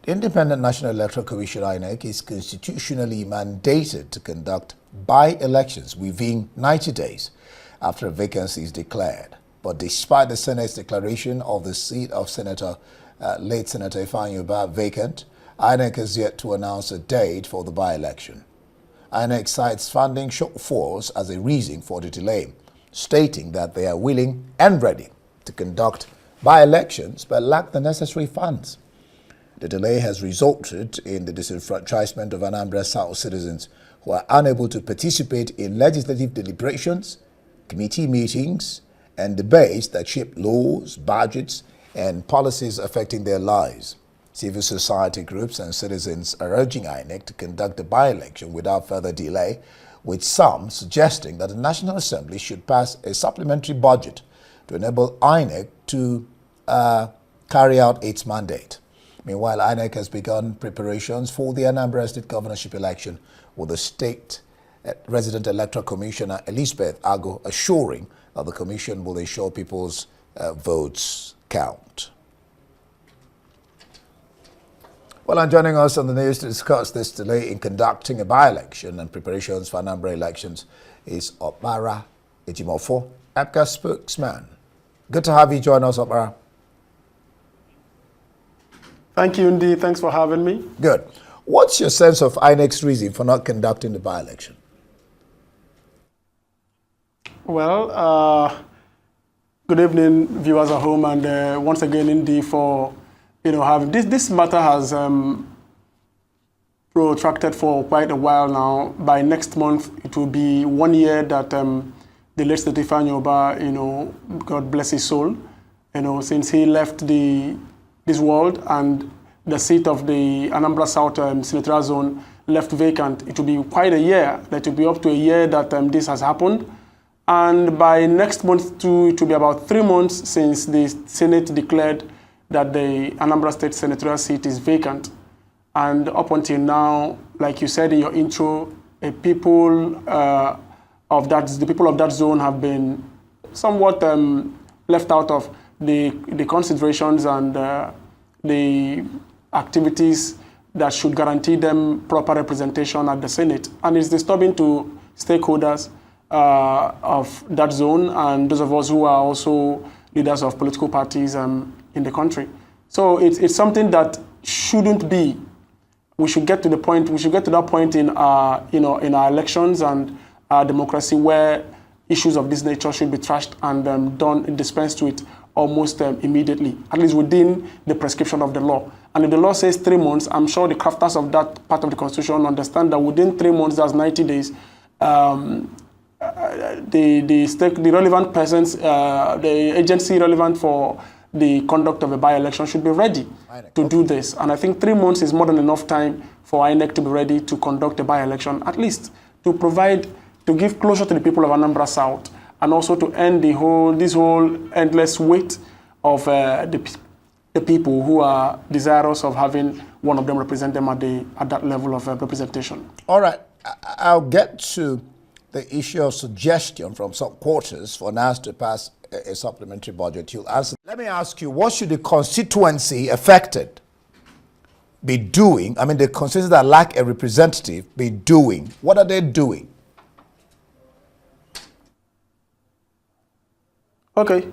The Independent National Electoral Commission (INEC) is constitutionally mandated to conduct by-elections within 90 days after a vacancy is declared. But despite the Senate's declaration of the seat of late Senator Ubah vacant, INEC has yet to announce a date for the by-election. INEC cites funding shortfalls as a reason for the delay, stating that they are willing and ready to conduct by-elections but lack the necessary funds. The delay has resulted in the disenfranchisement of Anambra South citizens who are unable to participate in legislative deliberations, committee meetings, and debates that shape laws, budgets, and policies affecting their lives. Civil society groups and citizens are urging INEC to conduct the by-election without further delay, with some suggesting that the National Assembly should pass a supplementary budget to enable INEC to carry out its mandate. Meanwhile, INEC has begun preparations for the Anambra State governorship election, with the State Resident Electoral Commissioner Elizabeth Ago assuring that the Commission will ensure people's votes count. Well, and joining us on the news to discuss this delay in conducting a by-election and preparations for Anambra elections is Ubah Ejomofor, APGA spokesman. Good to have you join us, Ubah. Thank you, Ndi. Thanks for having me. Good. What's your sense of INEC's reason for not conducting the by-election? Well, good evening, viewers at home, and once again, Ndi, for having this matter has protracted for quite a while now. By next month, it will be 1 year that the late Stephen Ubah, God bless his soul, since he left this world, and the seat of the Anambra South senatorial zone left vacant. It will be quite a year. That will be up to a year that this has happened. And by next month too, it will be about 3 months since the Senate declared that the Anambra State senatorial seat is vacant. And up until now, like you said in your intro, the people of that zone have been somewhat left out of the considerations and the activities that should guarantee them proper representation at the Senate. And it's disturbing to stakeholders of that zone and those of us who are also leaders of political parties in the country. So it's something that shouldn't be. We should get to the point. We should get to that point in our in our elections and our democracy where issues of this nature should be trashed and dispensed with almost immediately, at least within the prescription of the law. And if the law says 3 months, I'm sure the crafters of that part of the Constitution understand that within 3 months, that's 90 days, the relevant persons, the agency relevant for the conduct of a by-election should be ready to do this. And I think 3 months is more than enough time for INEC to be ready to conduct a by-election, at least to give closure to the people of Anambra South, and also to end this whole endless wait of the people who are desirous of having one of them represent them at that level of representation. All right, I'll get to the issue of suggestion from some quarters for NAS to pass a supplementary budget. You'll answer. Let me ask you, what should the constituency affected be doing? I mean, the constituencies that lack a representative be doing. What are they doing? Okay.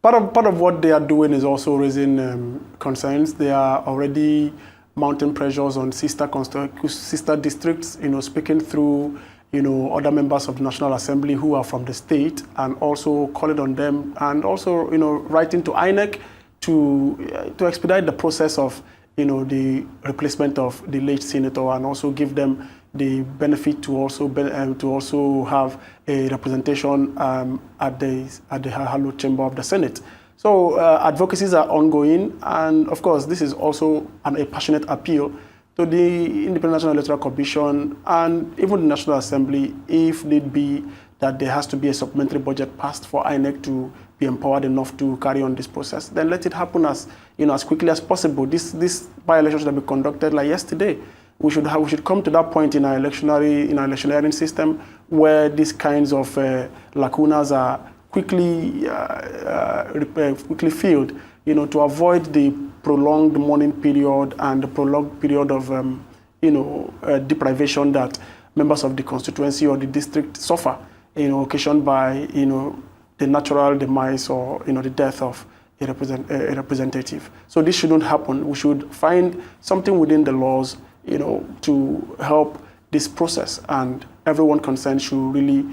Part of what they are doing is also raising concerns. They are already mounting pressures on sister districts, speaking through, other members of the National Assembly who are from the state, and also calling on them, and also, writing to INEC to expedite the process of, the replacement of the late senator, and also give them the benefit to also have a representation at the hallowed chamber of the Senate. So advocacies are ongoing, and of course this is also a passionate appeal to the Independent National Electoral Commission and even the National Assembly, if need be, that there has to be a supplementary budget passed for INEC to be empowered enough to carry on this process. Then let it happen as quickly as possible. This by-election should have been conducted like yesterday. We should come to that point in our electioneering system where these kinds of lacunas are quickly filled, to avoid the prolonged mourning period and the prolonged period of, deprivation that members of the constituency or the district suffer, occasioned by, the natural demise or, the death of a representative. So this shouldn't happen. We should find something within the laws, to help this process, and everyone concerned should really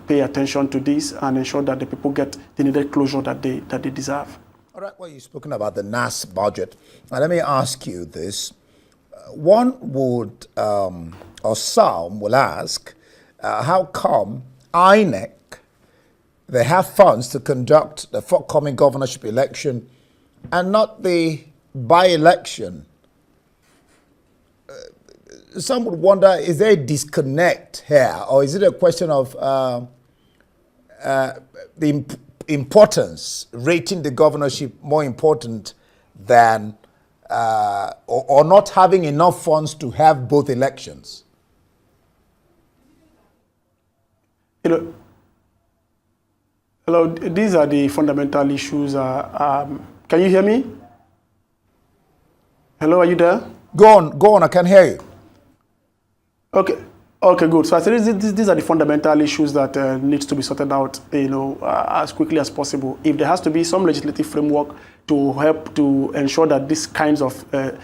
pay attention to this and ensure that the people get the needed closure that they deserve. All right, well, you've spoken about the NAS budget. Now, let me ask you this. One would, or some will ask, how come INEC, they have funds to conduct the forthcoming governorship election and not the by-election? Some would wonder, is there a disconnect here, or is it a question of the importance, rating the governorship more important than, or not having enough funds to have both elections? Hello, these are the fundamental issues. Can you hear me? Hello, are you there? Go on, I can hear you. Okay, good. So I said these are the fundamental issues that needs to be sorted out, as quickly as possible. If there has to be some legislative framework to help to ensure that these kinds of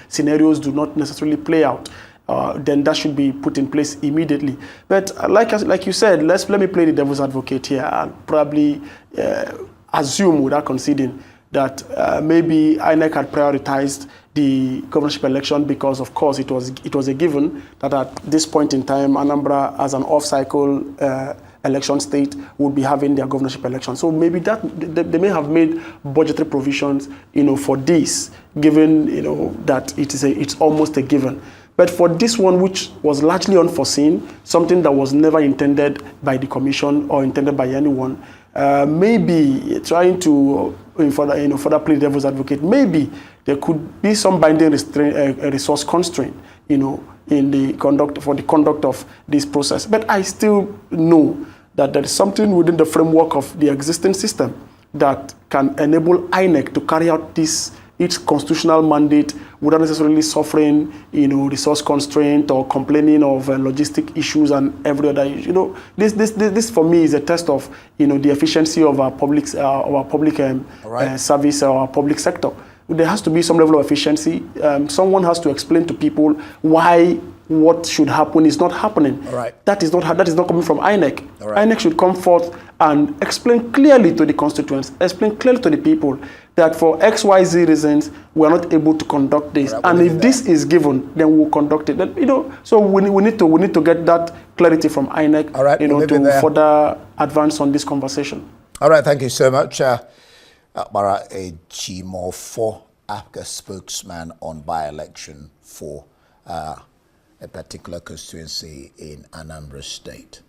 scenarios do not necessarily play out, then that should be put in place immediately. But like you said, let me play the devil's advocate here and probably assume, without conceding, that maybe INEC had prioritized the governorship election because, of course, it was a given that at this point in time, Anambra, as an off-cycle election state, would be having their governorship election. So maybe that they may have made budgetary provisions, for this, given that it's almost a given. But for this one, which was largely unforeseen, something that was never intended by the commission or intended by anyone, maybe trying to further play devil's advocate, maybe there could be some binding resource constraint, in the conduct of this process. But I still know that there is something within the framework of the existing system that can enable INEC to carry out its constitutional mandate without necessarily suffering, resource constraint or complaining of logistic issues and every other issue. This for me is a test of, the efficiency of our public service, our public sector. There has to be some level of efficiency. Someone has to explain to people why what should happen is not happening. All right. That is not coming from INEC. All right. INEC should come forth and explain clearly to the constituents, explain clearly to the people that for XYZ reasons we are not able to conduct this. Right, and if this is given, then we'll conduct it. So we need to get that clarity from INEC. All right, to further advance on this conversation. All right, thank you so much. Ejomofor, APGA spokesman on by-election for a particular constituency in Anambra State.